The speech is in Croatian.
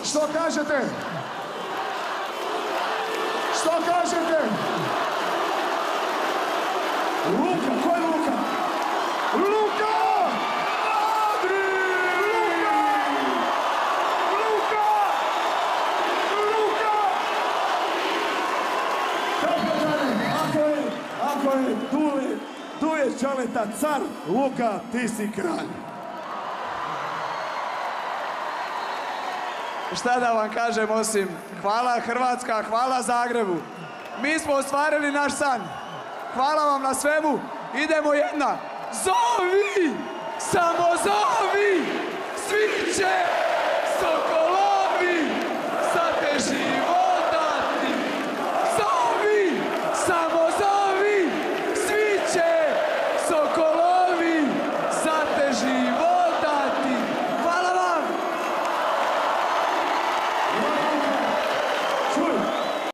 Što kažete? Što kažete? Luka, ko je Luka? Luka! Adri! Luka! Luka! Kapetane, ako je Duje Čaleta car, Luka, ti si kralj. Šta da vam kažem osim hvala Hrvatska, hvala Zagrebu. Mi smo ostvarili naš san. Hvala vam na svemu. Idemo jedna. Zovi! Samo zovi!